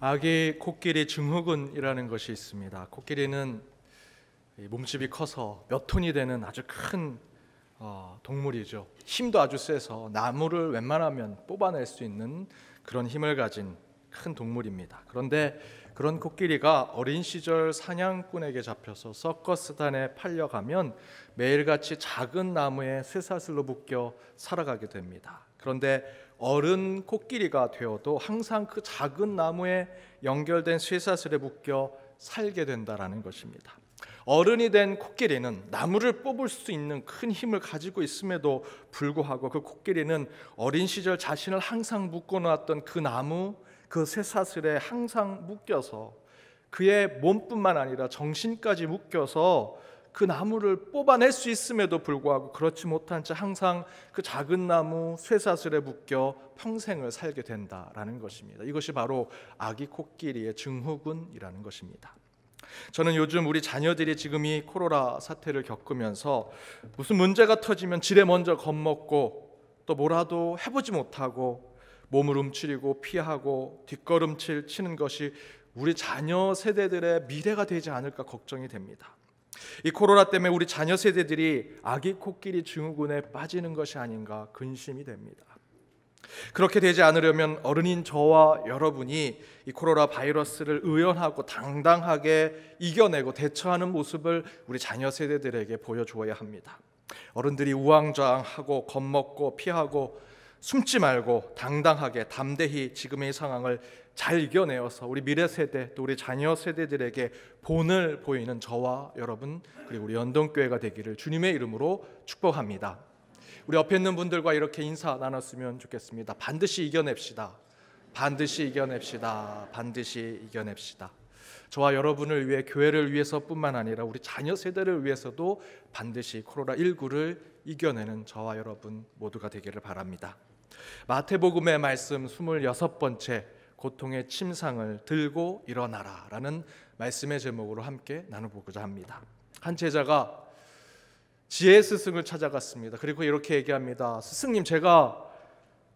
아기 코끼리 증후군이라는 것이 있습니다. 코끼리는 몸집이 커서 몇 톤이 되는 아주 큰 동물이죠. 힘도 아주 세서 나무를 웬만하면 뽑아낼 수 있는 그런 힘을 가진 큰 동물입니다. 그런데 그런 코끼리가 어린 시절 사냥꾼에게 잡혀서 서커스단에 팔려가면 매일같이 작은 나무에 쇠사슬로 묶여 살아가게 됩니다. 그런데 어른 코끼리가 되어도 항상 그 작은 나무에 연결된 쇠사슬에 묶여 살게 된다라는 것입니다. 어른이 된 코끼리는 나무를 뽑을 수 있는 큰 힘을 가지고 있음에도 불구하고 그 코끼리는 어린 시절 자신을 항상 묶어놓았던 그 나무, 그 쇠사슬에 항상 묶여서 그의 몸뿐만 아니라 정신까지 묶여서 그 나무를 뽑아낼 수 있음에도 불구하고 그렇지 못한 채 항상 그 작은 나무 쇠사슬에 묶여 평생을 살게 된다라는 것입니다. 이것이 바로 아기 코끼리의 증후군이라는 것입니다. 저는 요즘 우리 자녀들이 지금 이 코로나 사태를 겪으면서 무슨 문제가 터지면 지레 먼저 겁먹고 또 뭐라도 해보지 못하고 몸을 움츠리고 피하고 뒷걸음질 치는 것이 우리 자녀 세대들의 미래가 되지 않을까 걱정이 됩니다. 이 코로나 때문에 우리 자녀 세대들이 아기 코끼리 증후군에 빠지는 것이 아닌가 근심이 됩니다. 그렇게 되지 않으려면 어른인 저와 여러분이 이 코로나 바이러스를 의연하고 당당하게 이겨내고 대처하는 모습을 우리 자녀 세대들에게 보여주어야 합니다. 어른들이 우왕좌왕하고 겁먹고 피하고 숨지 말고 당당하게 담대히 지금의 상황을 잘 이겨내어서 우리 미래 세대 또 우리 자녀 세대들에게 본을 보이는 저와 여러분 그리고 우리 연동교회가 되기를 주님의 이름으로 축복합니다. 우리 옆에 있는 분들과 이렇게 인사 나눴으면 좋겠습니다. 반드시 이겨냅시다. 반드시 이겨냅시다. 반드시 이겨냅시다. 저와 여러분을 위해 교회를 위해서뿐만 아니라 우리 자녀 세대를 위해서도 반드시 코로나19를 이겨내는 저와 여러분 모두가 되기를 바랍니다. 마태복음의 말씀 26번째 고통의 침상을 들고 일어나라 라는 말씀의 제목으로 함께 나눠보고자 합니다. 한 제자가 지혜 스승을 찾아갔습니다. 그리고 이렇게 얘기합니다. 스승님, 제가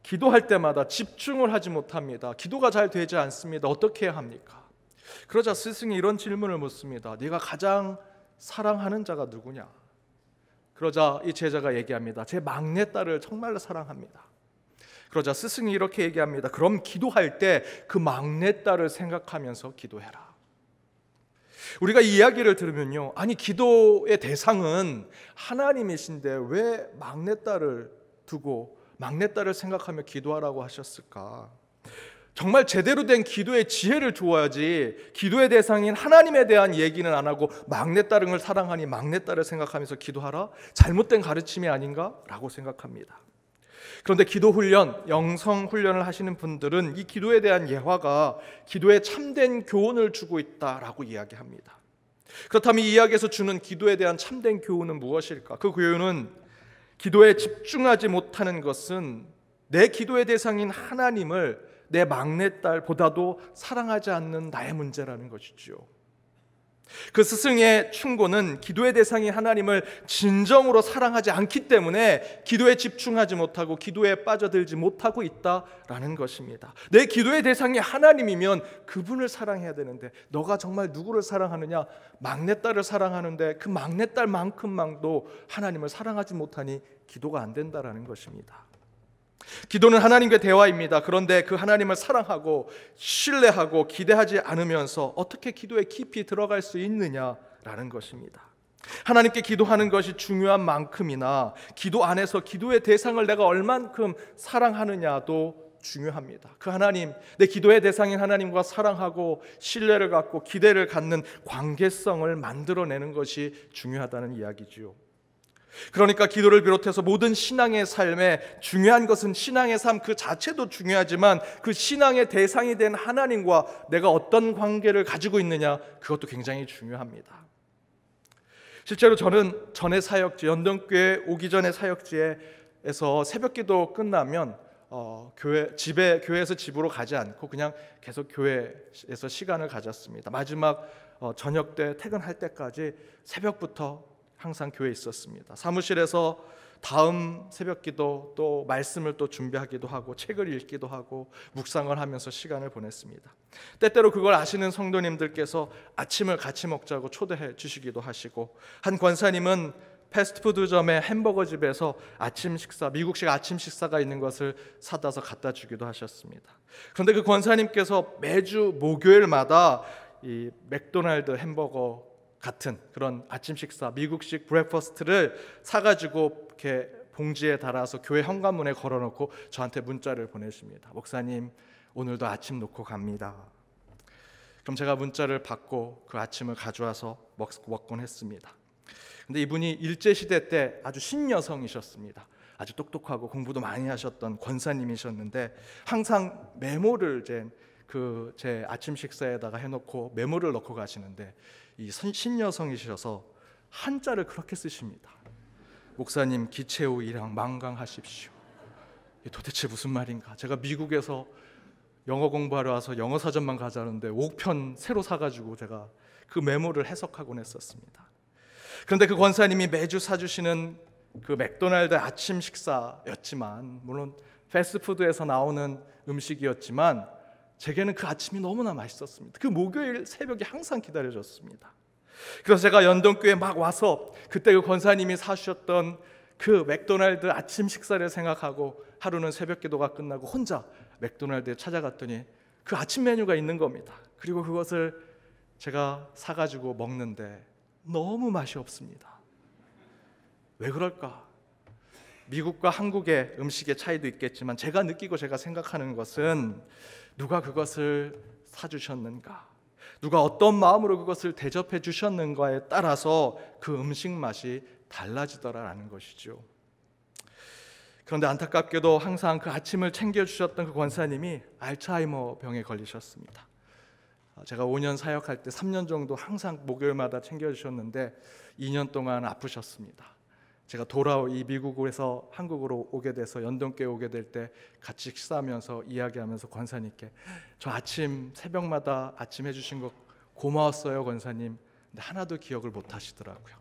기도할 때마다 집중을 하지 못합니다. 기도가 잘 되지 않습니다. 어떻게 해야 합니까? 그러자 스승이 이런 질문을 묻습니다. 네가 가장 사랑하는 자가 누구냐? 그러자 이 제자가 얘기합니다. 제 막내딸을 정말로 사랑합니다. 그러자 스승이 이렇게 얘기합니다. 그럼 기도할 때 그 막내딸을 생각하면서 기도해라. 우리가 이 이야기를 들으면요, 아니 기도의 대상은 하나님이신데 왜 막내딸을 두고 막내딸을 생각하며 기도하라고 하셨을까? 정말 제대로 된 기도의 지혜를 주어야지 기도의 대상인 하나님에 대한 얘기는 안 하고 막내딸을 사랑하니 막내딸을 생각하면서 기도하라? 잘못된 가르침이 아닌가? 라고 생각합니다. 그런데 기도 훈련, 영성 훈련을 하시는 분들은 이 기도에 대한 예화가 기도에 참된 교훈을 주고 있다라고 이야기합니다. 그렇다면 이 이야기에서 주는 기도에 대한 참된 교훈은 무엇일까? 그 교훈은 기도에 집중하지 못하는 것은 내 기도의 대상인 하나님을 내 막내딸보다도 사랑하지 않는 나의 문제라는 것이지요. 그 스승의 충고는 기도의 대상인 하나님을 진정으로 사랑하지 않기 때문에 기도에 집중하지 못하고 기도에 빠져들지 못하고 있다라는 것입니다. 내 기도의 대상이 하나님이면 그분을 사랑해야 되는데 너가 정말 누구를 사랑하느냐? 막내딸을 사랑하는데 그 막내딸만큼만도 하나님을 사랑하지 못하니 기도가 안 된다라는 것입니다. 기도는 하나님과의 대화입니다. 그런데 그 하나님을 사랑하고 신뢰하고 기대하지 않으면서 어떻게 기도에 깊이 들어갈 수 있느냐라는 것입니다. 하나님께 기도하는 것이 중요한 만큼이나 기도 안에서 기도의 대상을 내가 얼만큼 사랑하느냐도 중요합니다. 그 하나님, 내 기도의 대상인 하나님과 사랑하고 신뢰를 갖고 기대를 갖는 관계성을 만들어내는 것이 중요하다는 이야기지요. 그러니까 기도를 비롯해서 모든 신앙의 삶에 중요한 것은 신앙의 삶 그 자체도 중요하지만 그 신앙의 대상이 된 하나님과 내가 어떤 관계를 가지고 있느냐, 그것도 굉장히 중요합니다. 실제로 저는 전에 사역지, 연동교회 오기 전에 사역지에서 새벽기도 끝나면 교회에서 집으로 가지 않고 그냥 계속 교회에서 시간을 가졌습니다. 마지막 저녁 때 퇴근할 때까지 새벽부터 항상 교회에 있었습니다. 사무실에서 다음 새벽기도 또 말씀을 또 준비하기도 하고 책을 읽기도 하고 묵상을 하면서 시간을 보냈습니다. 때때로 그걸 아시는 성도님들께서 아침을 같이 먹자고 초대해 주시기도 하시고, 한 권사님은 패스트푸드점의 햄버거 집에서 아침 식사, 미국식 아침 식사가 있는 것을 사다서 갖다 주기도 하셨습니다. 그런데 그 권사님께서 매주 목요일마다 이 맥도날드 햄버거 같은 그런 아침 식사, 미국식 브렉퍼스트를 사가지고 이렇게 봉지에 달아서 교회 현관문에 걸어놓고 저한테 문자를 보내십니다. 목사님, 오늘도 아침 놓고 갑니다. 그럼 제가 문자를 받고 그 아침을 가져와서 먹곤 했습니다. 근데 이분이 일제시대 때 아주 신여성이셨습니다. 아주 똑똑하고 공부도 많이 하셨던 권사님이셨는데, 항상 메모를 제 아침 식사에다가 해놓고 메모를 넣고 가시는데, 이 신여성이셔서 한자를 그렇게 쓰십니다. 목사님, 기체후 일양 망강하십시오. 이게 도대체 무슨 말인가? 제가 미국에서 영어 공부하러 와서 영어 사전만 가자는데 5편 새로 사가지고 제가 그 메모를 해석하곤 했었습니다. 그런데 그 권사님이 매주 사주시는 그 맥도날드 아침 식사였지만, 물론 패스트푸드에서 나오는 음식이었지만 제게는 그 아침이 너무나 맛있었습니다. 그 목요일 새벽이 항상 기다려졌습니다. 그래서 제가 연동교회 막 와서 그때 그 권사님이 사주셨던 그 맥도날드 아침 식사를 생각하고 하루는 새벽 기도가 끝나고 혼자 맥도날드에 찾아갔더니 그 아침 메뉴가 있는 겁니다. 그리고 그것을 제가 사가지고 먹는데 너무 맛이 없습니다. 왜 그럴까? 미국과 한국의 음식의 차이도 있겠지만 제가 느끼고 제가 생각하는 것은 누가 그것을 사주셨는가, 누가 어떤 마음으로 그것을 대접해 주셨는가에 따라서 그 음식 맛이 달라지더라라는 것이죠. 그런데 안타깝게도 항상 그 아침을 챙겨주셨던 그 권사님이 알츠하이머 병에 걸리셨습니다. 제가 5년 사역할 때 3년 정도 항상 목요일마다 챙겨주셨는데 2년 동안 아프셨습니다. 제가 이 미국에서 한국으로 오게 돼서 연동교회 오게 될 때 같이 식사하면서 이야기하면서 권사님께 저 아침 새벽마다 아침 해주신 거 고마웠어요 권사님. 근데 하나도 기억을 못 하시더라고요.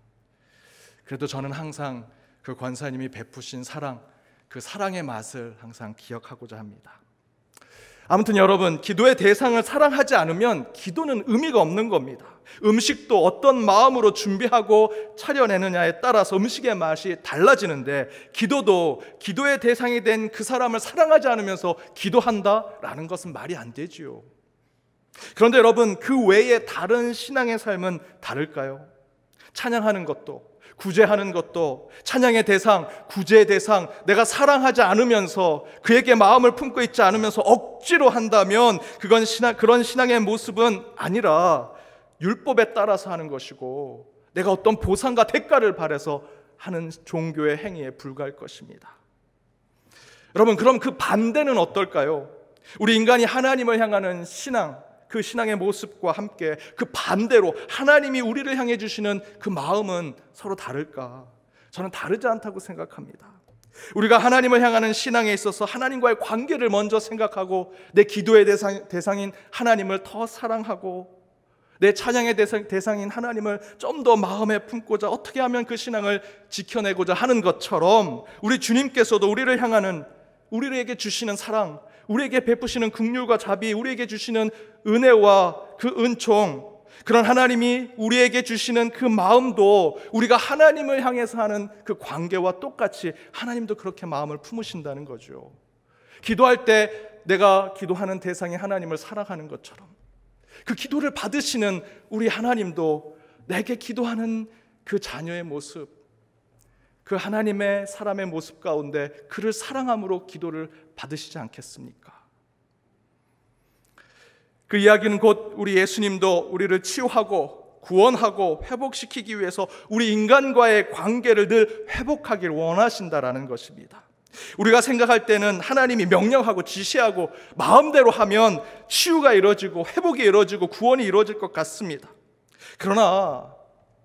그래도 저는 항상 그 권사님이 베푸신 사랑, 그 사랑의 맛을 항상 기억하고자 합니다. 아무튼 여러분, 기도의 대상을 사랑하지 않으면 기도는 의미가 없는 겁니다. 음식도 어떤 마음으로 준비하고 차려내느냐에 따라서 음식의 맛이 달라지는데, 기도도 기도의 대상이 된 그 사람을 사랑하지 않으면서 기도한다라는 것은 말이 안 되지요. 그런데 여러분, 그 외에 다른 신앙의 삶은 다를까요? 찬양하는 것도, 구제하는 것도, 찬양의 대상, 구제의 대상, 내가 사랑하지 않으면서 그에게 마음을 품고 있지 않으면서 억지로 한다면 그건 그런 신앙의 모습은 아니라 율법에 따라서 하는 것이고, 내가 어떤 보상과 대가를 바라서 하는 종교의 행위에 불과할 것입니다. 여러분, 그럼 그 반대는 어떨까요? 우리 인간이 하나님을 향하는 신앙, 그 신앙의 모습과 함께 그 반대로 하나님이 우리를 향해 주시는 그 마음은 서로 다를까? 저는 다르지 않다고 생각합니다. 우리가 하나님을 향하는 신앙에 있어서 하나님과의 관계를 먼저 생각하고, 내 기도의 대상인 하나님을 더 사랑하고, 내 찬양의 대상인 하나님을 좀 더 마음에 품고자 어떻게 하면 그 신앙을 지켜내고자 하는 것처럼, 우리 주님께서도 우리에게 주시는 사랑, 우리에게 베푸시는 긍휼과 자비, 우리에게 주시는 은혜와 그 은총, 그런 하나님이 우리에게 주시는 그 마음도 우리가 하나님을 향해서 하는 그 관계와 똑같이 하나님도 그렇게 마음을 품으신다는 거죠. 기도할 때 내가 기도하는 대상이 하나님을 사랑하는 것처럼, 그 기도를 받으시는 우리 하나님도 내게 기도하는 그 자녀의 모습, 그 하나님의 사람의 모습 가운데 그를 사랑함으로 기도를 받으시지 않겠습니까? 그 이야기는 곧 우리 예수님도 우리를 치유하고 구원하고 회복시키기 위해서 우리 인간과의 관계를 늘 회복하길 원하신다라는 것입니다. 우리가 생각할 때는 하나님이 명령하고 지시하고 마음대로 하면 치유가 이루어지고 회복이 이루어지고 구원이 이루어질 것 같습니다. 그러나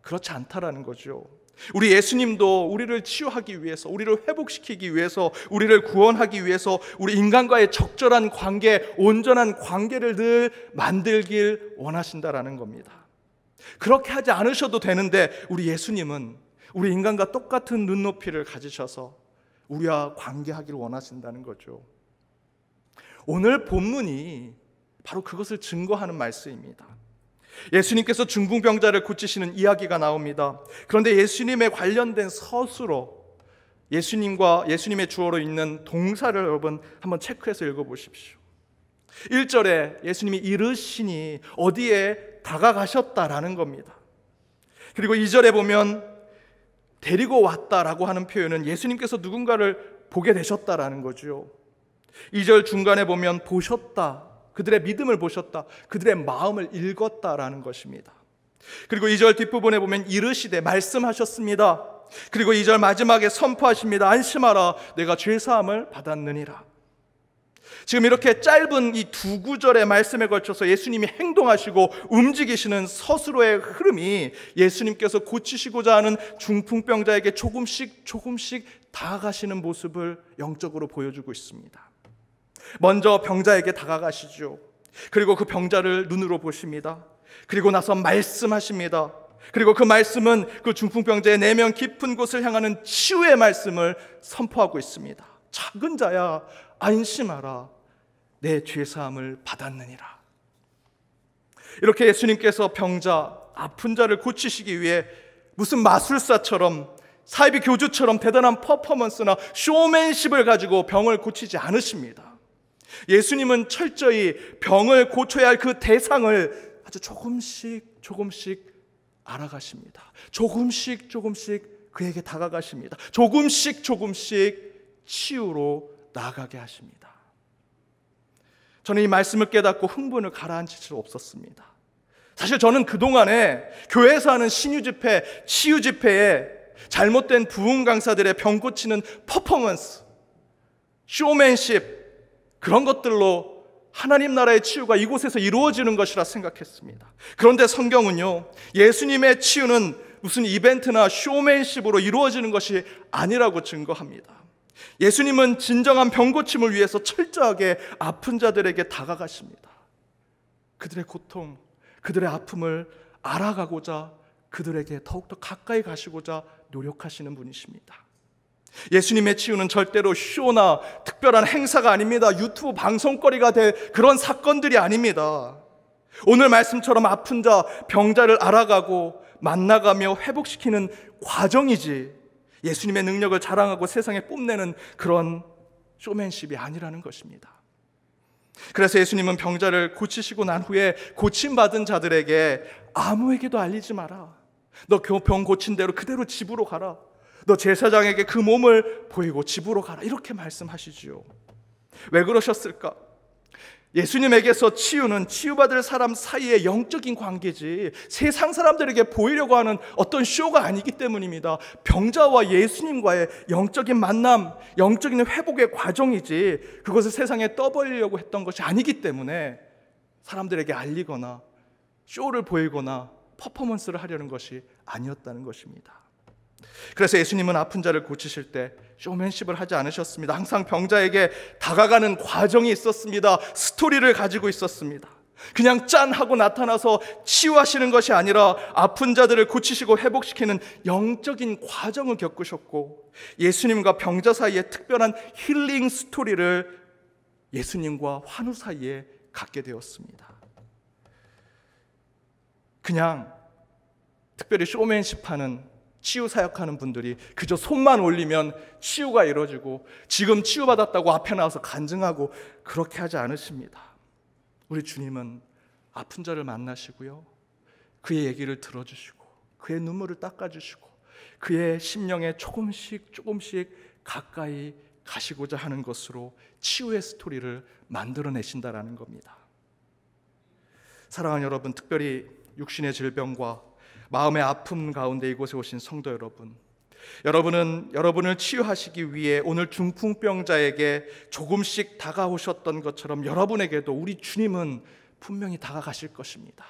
그렇지 않다라는 거죠. 우리 예수님도 우리를 치유하기 위해서, 우리를 회복시키기 위해서, 우리를 구원하기 위해서 우리 인간과의 적절한 관계, 온전한 관계를 늘 만들길 원하신다라는 겁니다. 그렇게 하지 않으셔도 되는데 우리 예수님은 우리 인간과 똑같은 눈높이를 가지셔서 우리와 관계하기를 원하신다는 거죠. 오늘 본문이 바로 그것을 증거하는 말씀입니다. 예수님께서 중풍병자를 고치시는 이야기가 나옵니다. 그런데 예수님에 관련된 서술어, 예수님의 주어로 있는 동사를 여러분 한번 체크해서 읽어보십시오. 1절에 예수님이 이르시니 어디에 다가가셨다라는 겁니다. 그리고 2절에 보면 데리고 왔다라고 하는 표현은 예수님께서 누군가를 보게 되셨다라는 거죠. 2절 중간에 보면 보셨다, 그들의 믿음을 보셨다, 그들의 마음을 읽었다라는 것입니다. 그리고 2절 뒷부분에 보면 이르시되 말씀하셨습니다. 그리고 2절 마지막에 선포하십니다. 안심하라, 내가 죄사함을 받았느니라. 지금 이렇게 짧은 이 두 구절의 말씀에 걸쳐서 예수님이 행동하시고 움직이시는 서술어의 흐름이 예수님께서 고치시고자 하는 중풍병자에게 조금씩 다가가시는 모습을 영적으로 보여주고 있습니다. 먼저 병자에게 다가가시죠. 그리고 그 병자를 눈으로 보십니다. 그리고 나서 말씀하십니다. 그리고 그 말씀은 그 중풍병자의 내면 깊은 곳을 향하는 치유의 말씀을 선포하고 있습니다. 작은 자야 안심하라, 내 죄사함을 받았느니라. 이렇게 예수님께서 병자, 아픈 자를 고치시기 위해 무슨 마술사처럼, 사이비 교주처럼 대단한 퍼포먼스나 쇼맨십을 가지고 병을 고치지 않으십니다. 예수님은 철저히 병을 고쳐야 할 그 대상을 아주 조금씩 알아가십니다. 조금씩 그에게 다가가십니다. 조금씩 치유로 나아가게 하십니다. 저는 이 말씀을 깨닫고 흥분을 가라앉힐 수 없었습니다. 사실 저는 그동안에 교회에서 하는 신유 집회, 치유 집회에 잘못된 부흥 강사들의 병 고치는 퍼포먼스, 쇼맨십, 그런 것들로 하나님 나라의 치유가 이곳에서 이루어지는 것이라 생각했습니다. 그런데 성경은요, 예수님의 치유는 무슨 이벤트나 쇼맨십으로 이루어지는 것이 아니라고 증거합니다. 예수님은 진정한 병고침을 위해서 철저하게 아픈 자들에게 다가가십니다. 그들의 고통, 그들의 아픔을 알아가고자, 그들에게 더욱더 가까이 가시고자 노력하시는 분이십니다. 예수님의 치유는 절대로 쇼나 특별한 행사가 아닙니다. 유튜브 방송거리가 될 그런 사건들이 아닙니다. 오늘 말씀처럼 아픈 자, 병자를 알아가고 만나가며 회복시키는 과정이지, 예수님의 능력을 자랑하고 세상에 뽐내는 그런 쇼맨십이 아니라는 것입니다. 그래서 예수님은 병자를 고치시고 난 후에 고침받은 자들에게 아무에게도 알리지 마라. 너 병 고친 대로 그대로 집으로 가라. 너 제사장에게 그 몸을 보이고 집으로 가라. 이렇게 말씀하시지요. 왜 그러셨을까? 예수님에게서 치유는 치유받을 사람 사이의 영적인 관계지 세상 사람들에게 보이려고 하는 어떤 쇼가 아니기 때문입니다. 병자와 예수님과의 영적인 만남, 영적인 회복의 과정이지 그것을 세상에 떠벌리려고 했던 것이 아니기 때문에 사람들에게 알리거나 쇼를 보이거나 퍼포먼스를 하려는 것이 아니었다는 것입니다. 그래서 예수님은 아픈 자를 고치실 때 쇼맨십을 하지 않으셨습니다. 항상 병자에게 다가가는 과정이 있었습니다. 스토리를 가지고 있었습니다. 그냥 짠 하고 나타나서 치유하시는 것이 아니라 아픈 자들을 고치시고 회복시키는 영적인 과정을 겪으셨고, 예수님과 병자 사이에 특별한 힐링 스토리를 예수님과 환우 사이에 갖게 되었습니다. 그냥 특별히 쇼맨십하는 치유 사역하는 분들이 그저 손만 올리면 치유가 이루어지고 지금 치유받았다고 앞에 나와서 간증하고 그렇게 하지 않으십니다. 우리 주님은 아픈 자를 만나시고요, 그의 얘기를 들어주시고 그의 눈물을 닦아주시고 그의 심령에 조금씩 가까이 가시고자 하는 것으로 치유의 스토리를 만들어내신다라는 겁니다. 사랑하는 여러분, 특별히 육신의 질병과 마음의 아픔 가운데 이곳에 오신 성도 여러분, 여러분은 여러분을 치유하시기 위해 오늘 중풍병자에게 조금씩 다가오셨던 것처럼 여러분에게도 우리 주님은 분명히 다가가실 것입니다.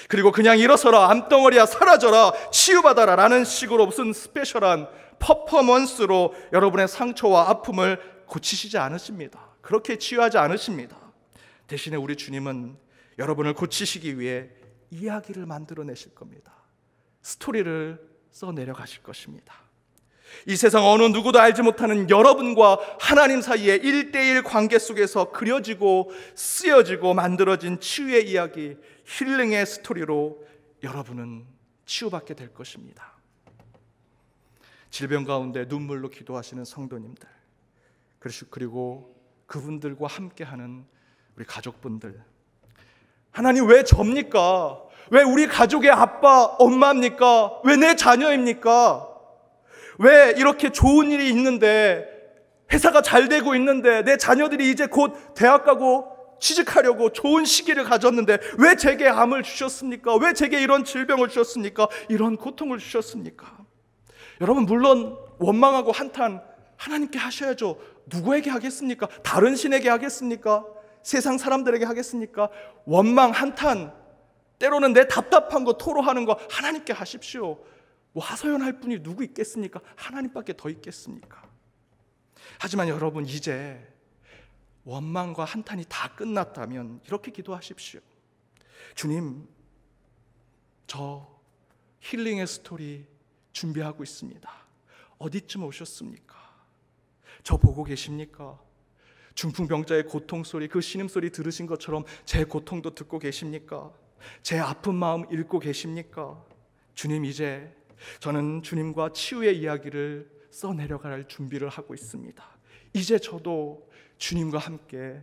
그리고 그냥 일어서라, 암덩어리야 사라져라, 치유받아라 라는 식으로 무슨 스페셜한 퍼포먼스로 여러분의 상처와 아픔을 고치시지 않으십니다. 그렇게 치유하지 않으십니다. 대신에 우리 주님은 여러분을 고치시기 위해 이야기를 만들어내실 겁니다. 스토리를 써내려가실 것입니다. 이 세상 어느 누구도 알지 못하는 여러분과 하나님 사이의 1대1 관계 속에서 그려지고 쓰여지고 만들어진 치유의 이야기, 힐링의 스토리로 여러분은 치유받게 될 것입니다. 질병 가운데 눈물로 기도하시는 성도님들, 그리고 그분들과 함께하는 우리 가족분들, 하나님 왜 접니까? 왜 우리 가족의 아빠, 엄마입니까? 왜 내 자녀입니까? 왜 이렇게 좋은 일이 있는데, 회사가 잘 되고 있는데, 내 자녀들이 이제 곧 대학 가고 취직하려고 좋은 시기를 가졌는데 왜 제게 암을 주셨습니까? 왜 제게 이런 질병을 주셨습니까? 이런 고통을 주셨습니까? 여러분, 물론 원망하고 한탄 하나님께 하셔야죠. 누구에게 하겠습니까? 다른 신에게 하겠습니까? 세상 사람들에게 하겠습니까? 원망, 한탄, 때로는 내 답답한 거 토로하는 거 하나님께 하십시오. 뭐 하소연할 분이 누구 있겠습니까? 하나님밖에 더 있겠습니까? 하지만 여러분, 이제 원망과 한탄이 다 끝났다면 이렇게 기도하십시오. 주님, 저 힐링의 스토리 준비하고 있습니다. 어디쯤 오셨습니까? 저 보고 계십니까? 중풍병자의 고통소리, 그 신음소리 들으신 것처럼 제 고통도 듣고 계십니까? 제 아픈 마음 읽고 계십니까? 주님, 이제 저는 주님과 치유의 이야기를 써내려갈 준비를 하고 있습니다. 이제 저도 주님과 함께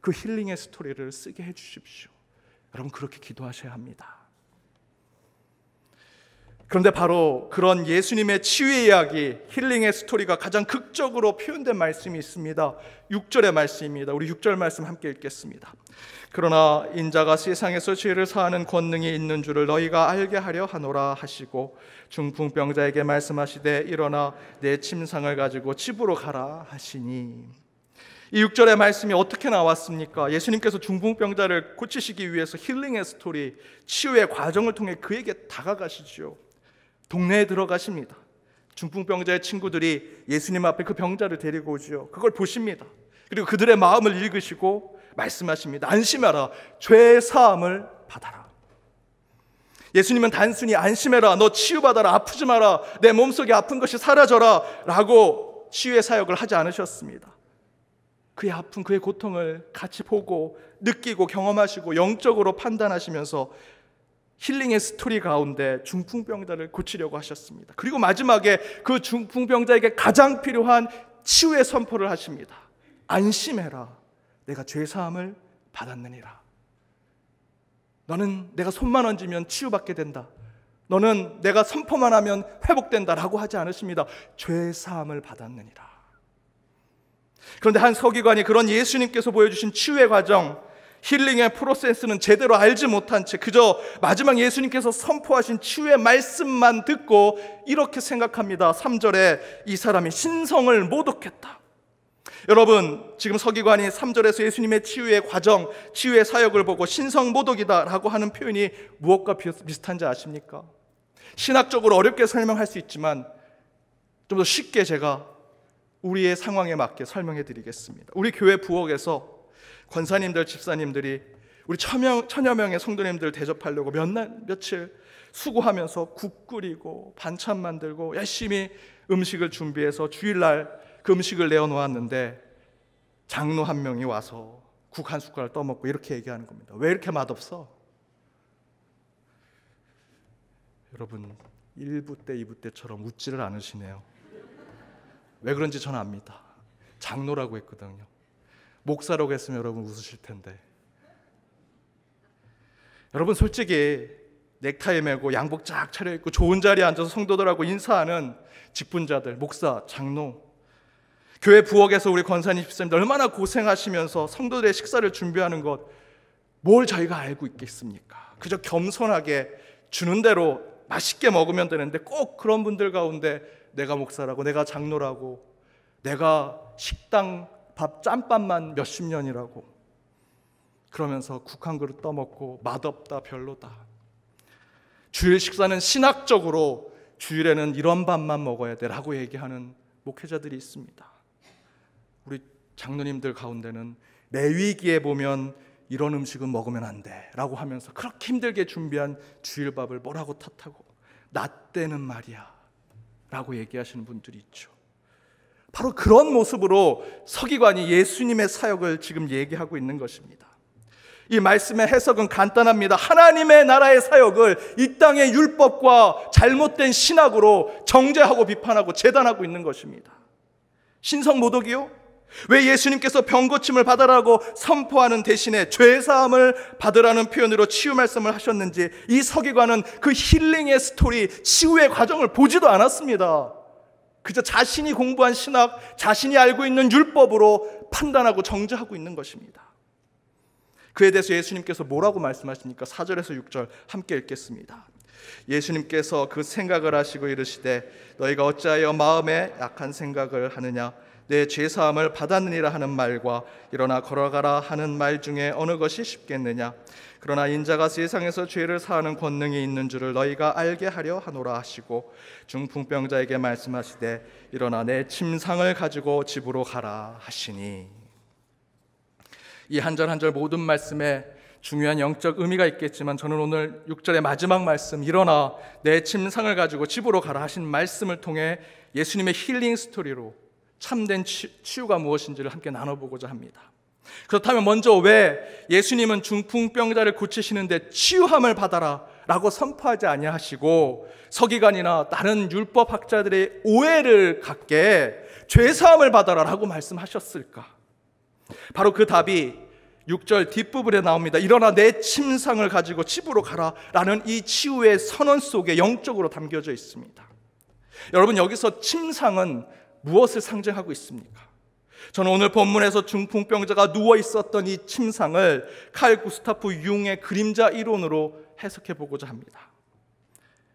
그 힐링의 스토리를 쓰게 해주십시오. 여러분, 그렇게 기도하셔야 합니다. 그런데 바로 그런 예수님의 치유의 이야기, 힐링의 스토리가 가장 극적으로 표현된 말씀이 있습니다. 6절의 말씀입니다. 우리 6절 말씀 함께 읽겠습니다. 그러나 인자가 세상에서 죄를 사하는 권능이 있는 줄을 너희가 알게 하려 하노라 하시고 중풍병자에게 말씀하시되 일어나 내 침상을 가지고 집으로 가라 하시니. 이 6절의 말씀이 어떻게 나왔습니까? 예수님께서 중풍병자를 고치시기 위해서 힐링의 스토리, 치유의 과정을 통해 그에게 다가가시죠. 동네에 들어가십니다. 중풍병자의 친구들이 예수님 앞에 그 병자를 데리고 오죠. 그걸 보십니다. 그리고 그들의 마음을 읽으시고 말씀하십니다. 안심하라, 죄 사함을 받아라. 예수님은 단순히 안심해라, 너 치유받아라, 아프지 마라, 내 몸속에 아픈 것이 사라져라 라고 치유의 사역을 하지 않으셨습니다. 그의 아픔, 그의 고통을 같이 보고 느끼고 경험하시고 영적으로 판단하시면서 힐링의 스토리 가운데 중풍병자를 고치려고 하셨습니다. 그리고 마지막에 그 중풍병자에게 가장 필요한 치유의 선포를 하십니다. 안심해라, 내가 죄사함을 받았느니라. 너는 내가 손만 얹으면 치유받게 된다. 너는 내가 선포만 하면 회복된다 라고 하지 않으십니다. 죄사함을 받았느니라. 그런데 한 서기관이 그런 예수님께서 보여주신 치유의 과정, 힐링의 프로세스는 제대로 알지 못한 채 그저 마지막 예수님께서 선포하신 치유의 말씀만 듣고 이렇게 생각합니다. 3절에 이 사람이 신성을 모독했다. 여러분, 지금 서기관이 3절에서 예수님의 치유의 과정, 치유의 사역을 보고 신성모독이다 라고 하는 표현이 무엇과 비슷한지 아십니까? 신학적으로 어렵게 설명할 수 있지만 좀 더 쉽게 제가 우리의 상황에 맞게 설명해 드리겠습니다. 우리 교회 부엌에서 권사님들, 집사님들이 우리 천여 명의 성도님들 대접하려고 며칠 수고하면서 국 끓이고 반찬 만들고 열심히 음식을 준비해서 주일날 그 음식을 내어놓았는데 장로 한 명이 와서 국 한 숟가락 떠먹고 이렇게 얘기하는 겁니다. 왜 이렇게 맛없어? 여러분, 1부 때 2부 때처럼 웃지를 않으시네요. 왜 그런지 저는 압니다. 장로라고 했거든요. 목사라고 했으면 여러분 웃으실 텐데. 여러분, 솔직히 넥타이 매고 양복 쫙 차려입고 좋은 자리에 앉아서 성도들하고 인사하는 직분자들, 목사, 장로, 교회 부엌에서 우리 권사님, 집사님들 얼마나 고생하시면서 성도들의 식사를 준비하는 것, 뭘 저희가 알고 있겠습니까? 그저 겸손하게 주는 대로 맛있게 먹으면 되는데 꼭 그런 분들 가운데 내가 목사라고, 내가 장로라고, 내가 식당 밥 짬밥만 몇십 년이라고 그러면서 국 한 그릇 떠먹고 맛없다, 별로다. 주일 식사는 신학적으로 주일에는 이런 밥만 먹어야 돼 라고 얘기하는 목회자들이 있습니다. 우리 장로님들 가운데는 내 위기에 보면 이런 음식은 먹으면 안 돼 라고 하면서 그렇게 힘들게 준비한 주일밥을 뭐라고 탓하고 나 때는 말이야 라고 얘기하시는 분들이 있죠. 바로 그런 모습으로 서기관이 예수님의 사역을 지금 얘기하고 있는 것입니다. 이 말씀의 해석은 간단합니다. 하나님의 나라의 사역을 이 땅의 율법과 잘못된 신학으로 정죄하고 비판하고 재단하고 있는 것입니다. 신성모독이요? 왜 예수님께서 병고침을 받으라고 선포하는 대신에 죄사함을 받으라는 표현으로 치유 말씀을 하셨는지 이 서기관은 그 힐링의 스토리, 치유의 과정을 보지도 않았습니다. 그저 자신이 공부한 신학, 자신이 알고 있는 율법으로 판단하고 정죄하고 있는 것입니다. 그에 대해서 예수님께서 뭐라고 말씀하십니까? 4절에서 6절 함께 읽겠습니다. 예수님께서 그 생각을 하시고 이르시되 너희가 어찌하여 마음에 약한 생각을 하느냐? 내 죄사함을 받았느니라 하는 말과 일어나 걸어가라 하는 말 중에 어느 것이 쉽겠느냐? 그러나 인자가 세상에서 죄를 사하는 권능이 있는 줄을 너희가 알게 하려 하노라 하시고 중풍병자에게 말씀하시되 일어나 내 침상을 가지고 집으로 가라 하시니. 이 한 절 한 절 모든 말씀에 중요한 영적 의미가 있겠지만 저는 오늘 6절의 마지막 말씀 일어나 내 침상을 가지고 집으로 가라 하신 말씀을 통해 예수님의 힐링 스토리로 참된 치유가 무엇인지를 함께 나눠보고자 합니다. 그렇다면 먼저 왜 예수님은 중풍병자를 고치시는데 치유함을 받아라 라고 선포하지 아니하시고 서기관이나 다른 율법학자들의 오해를 갖게 죄사함을 받아라 라고 말씀하셨을까? 바로 그 답이 6절 뒷부분에 나옵니다. 일어나 내 침상을 가지고 집으로 가라 라는 이 치유의 선언 속에 영적으로 담겨져 있습니다. 여러분, 여기서 침상은 무엇을 상징하고 있습니까? 저는 오늘 본문에서 중풍병자가 누워 있었던 이 침상을 칼 구스타프 융의 그림자 이론으로 해석해 보고자 합니다.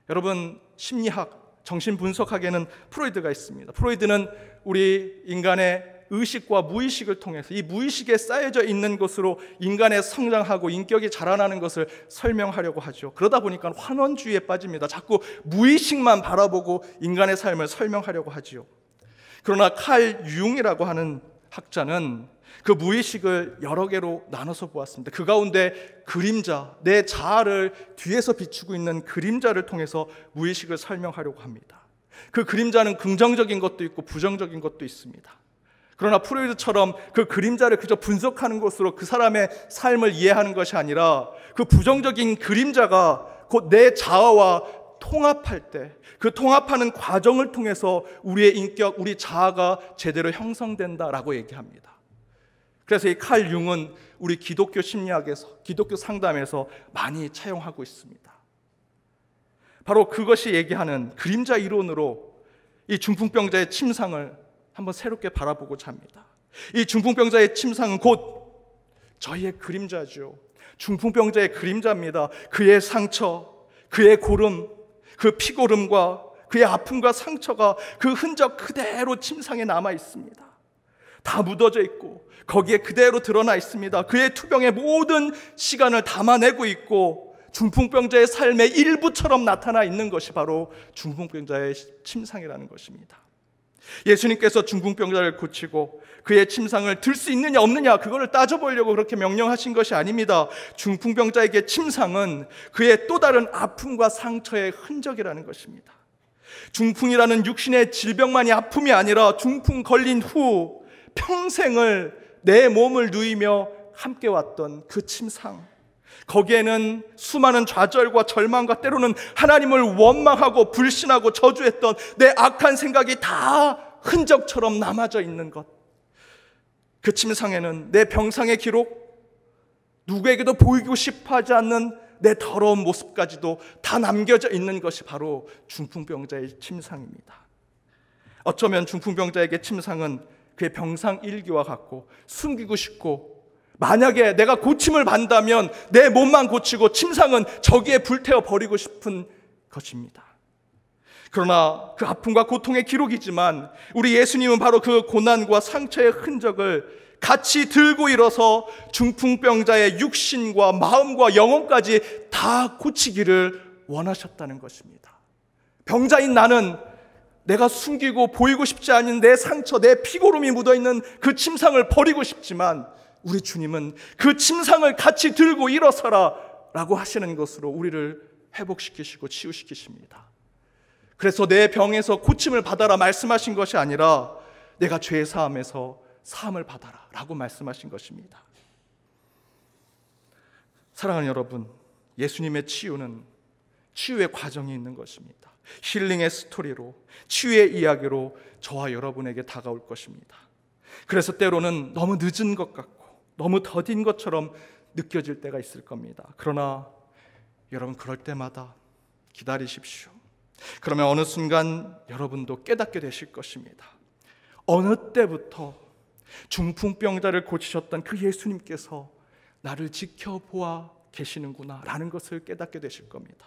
여러분, 심리학, 정신분석학에는 프로이드가 있습니다. 프로이드는 우리 인간의 의식과 무의식을 통해서 이 무의식에 쌓여져 있는 것으로 인간의 성장하고 인격이 자라나는 것을 설명하려고 하죠. 그러다 보니까 환원주의에 빠집니다. 자꾸 무의식만 바라보고 인간의 삶을 설명하려고 하지요. 그러나 칼 융이라고 하는 학자는 그 무의식을 여러 개로 나눠서 보았습니다. 그 가운데 그림자, 내 자아를 뒤에서 비추고 있는 그림자를 통해서 무의식을 설명하려고 합니다. 그 그림자는 긍정적인 것도 있고 부정적인 것도 있습니다. 그러나 프로이드처럼 그 그림자를 그저 분석하는 것으로 그 사람의 삶을 이해하는 것이 아니라 그 부정적인 그림자가 곧 내 자아와 통합할 때 그 통합하는 과정을 통해서 우리의 인격, 우리 자아가 제대로 형성된다라고 얘기합니다. 그래서 이 칼 융은 우리 기독교 심리학에서, 기독교 상담에서 많이 차용하고 있습니다. 바로 그것이 얘기하는 그림자 이론으로 이 중풍병자의 침상을 한번 새롭게 바라보고자 합니다. 이 중풍병자의 침상은 곧 저희의 그림자죠. 중풍병자의 그림자입니다. 그의 상처, 그의 고름, 그 피고름과 그의 아픔과 상처가 그 흔적 그대로 침상에 남아 있습니다. 다 묻어져 있고 거기에 그대로 드러나 있습니다. 그의 투병의 모든 시간을 담아내고 있고 중풍병자의 삶의 일부처럼 나타나 있는 것이 바로 중풍병자의 침상이라는 것입니다. 예수님께서 중풍병자를 고치고 그의 침상을 들 수 있느냐 없느냐 그거를 따져보려고 그렇게 명령하신 것이 아닙니다. 중풍병자에게 침상은 그의 또 다른 아픔과 상처의 흔적이라는 것입니다. 중풍이라는 육신의 질병만이 아픔이 아니라 중풍 걸린 후 평생을 내 몸을 누이며 함께 왔던 그 침상, 거기에는 수많은 좌절과 절망과 때로는 하나님을 원망하고 불신하고 저주했던 내 악한 생각이 다 흔적처럼 남아져 있는 것. 그 침상에는 내 병상의 기록, 누구에게도 보이고 싶어 하지 않는 내 더러운 모습까지도 다 남겨져 있는 것이 바로 중풍병자의 침상입니다. 어쩌면 중풍병자에게 침상은 그의 병상 일기와 같고 숨기고 싶고, 만약에 내가 고침을 받는다면 내 몸만 고치고 침상은 저기에 불태워 버리고 싶은 것입니다. 그러나 그 아픔과 고통의 기록이지만 우리 예수님은 바로 그 고난과 상처의 흔적을 같이 들고 일어서 중풍병자의 육신과 마음과 영혼까지 다 고치기를 원하셨다는 것입니다. 병자인 나는 내가 숨기고 보이고 싶지 않은 내 상처, 내 피고름이 묻어있는 그 침상을 버리고 싶지만 우리 주님은 그 침상을 같이 들고 일어서라 라고 하시는 것으로 우리를 회복시키시고 치유시키십니다. 그래서 내 병에서 고침을 받아라 말씀하신 것이 아니라 내가 죄 사함에서 사함을 받아라 라고 말씀하신 것입니다. 사랑하는 여러분, 예수님의 치유는 치유의 과정이 있는 것입니다. 힐링의 스토리로, 치유의 이야기로 저와 여러분에게 다가올 것입니다. 그래서 때로는 너무 늦은 것 같고 너무 더딘 것처럼 느껴질 때가 있을 겁니다. 그러나 여러분, 그럴 때마다 기다리십시오. 그러면 어느 순간 여러분도 깨닫게 되실 것입니다. 어느 때부터 중풍병자를 고치셨던 그 예수님께서 나를 지켜보아 계시는구나 라는 것을 깨닫게 되실 겁니다.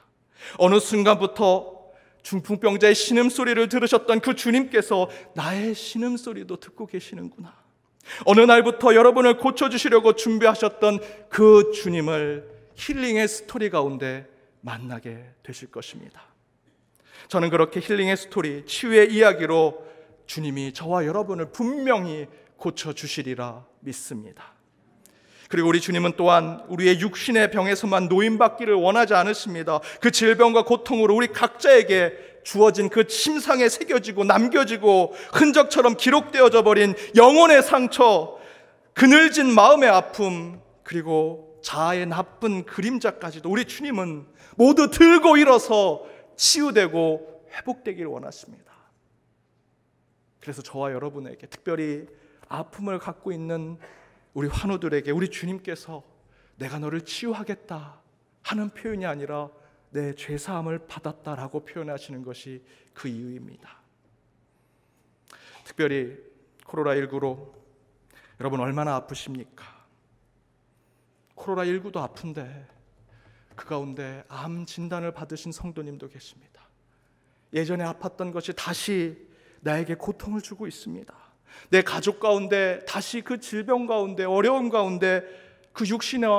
어느 순간부터 중풍병자의 신음소리를 들으셨던 그 주님께서 나의 신음소리도 듣고 계시는구나. 어느 날부터 여러분을 고쳐주시려고 준비하셨던 그 주님을 힐링의 스토리 가운데 만나게 되실 것입니다. 저는 그렇게 힐링의 스토리, 치유의 이야기로 주님이 저와 여러분을 분명히 고쳐주시리라 믿습니다. 그리고 우리 주님은 또한 우리의 육신의 병에서만 노임받기를 원하지 않으십니다. 그 질병과 고통으로 우리 각자에게 주어진 그 침상에 새겨지고 남겨지고 흔적처럼 기록되어져 버린 영혼의 상처, 그늘진 마음의 아픔, 그리고 자아의 나쁜 그림자까지도 우리 주님은 모두 들고 일어서 치유되고 회복되기를 원하십니다. 그래서 저와 여러분에게, 특별히 아픔을 갖고 있는 우리 환우들에게 우리 주님께서 내가 너를 치유하겠다 하는 표현이 아니라 내 죄사함을 받았다라고 표현하시는 것이 그 이유입니다. 특별히 코로나19로 여러분 얼마나 아프십니까? 코로나19도 아픈데 그 가운데 암 진단을 받으신 성도님도 계십니다. 예전에 아팠던 것이 다시 나에게 고통을 주고 있습니다. 내 가족 가운데 다시 그 질병 가운데, 어려움 가운데 그 육신의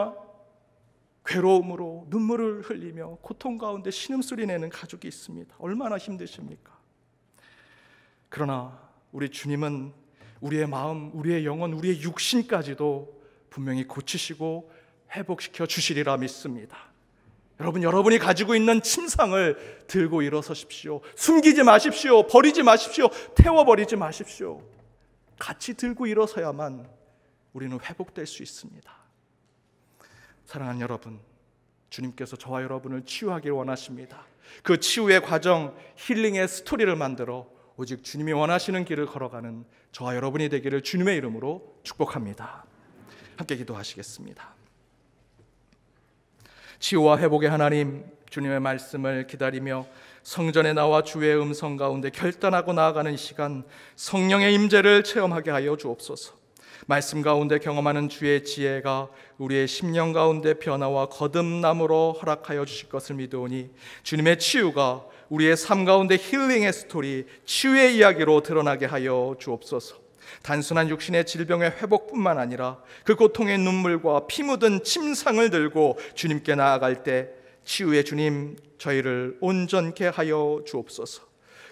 괴로움으로 눈물을 흘리며 고통 가운데 신음소리 내는 가족이 있습니다. 얼마나 힘드십니까? 그러나 우리 주님은 우리의 마음, 우리의 영혼, 우리의 육신까지도 분명히 고치시고 회복시켜 주시리라 믿습니다. 여러분, 여러분이 가지고 있는 침상을 들고 일어서십시오. 숨기지 마십시오. 버리지 마십시오. 태워버리지 마십시오. 같이 들고 일어서야만 우리는 회복될 수 있습니다. 사랑하는 여러분, 주님께서 저와 여러분을 치유하길 원하십니다. 그 치유의 과정, 힐링의 스토리를 만들어 오직 주님이 원하시는 길을 걸어가는 저와 여러분이 되기를 주님의 이름으로 축복합니다. 함께 기도하시겠습니다. 치유와 회복의 하나님, 주님의 말씀을 기다리며 성전에 나와 주의 음성 가운데 결단하고 나아가는 이 시간, 성령의 임재를 체험하게 하여 주옵소서. 말씀 가운데 경험하는 주의 지혜가 우리의 심령 가운데 변화와 거듭남으로 허락하여 주실 것을 믿으오니 주님의 치유가 우리의 삶 가운데 힐링의 스토리, 치유의 이야기로 드러나게 하여 주옵소서. 단순한 육신의 질병의 회복뿐만 아니라 그 고통의 눈물과 피 묻은 침상을 들고 주님께 나아갈 때 치유의 주님, 저희를 온전케 하여 주옵소서.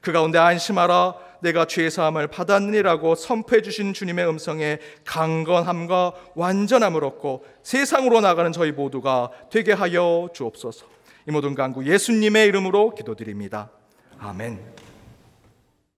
그 가운데 안심하라, 내가 죄사함을 받았느니라고 선포해 주신 주님의 음성에 강건함과 완전함을 얻고 세상으로 나가는 저희 모두가 되게 하여 주옵소서. 이 모든 간구 예수님의 이름으로 기도드립니다. 아멘.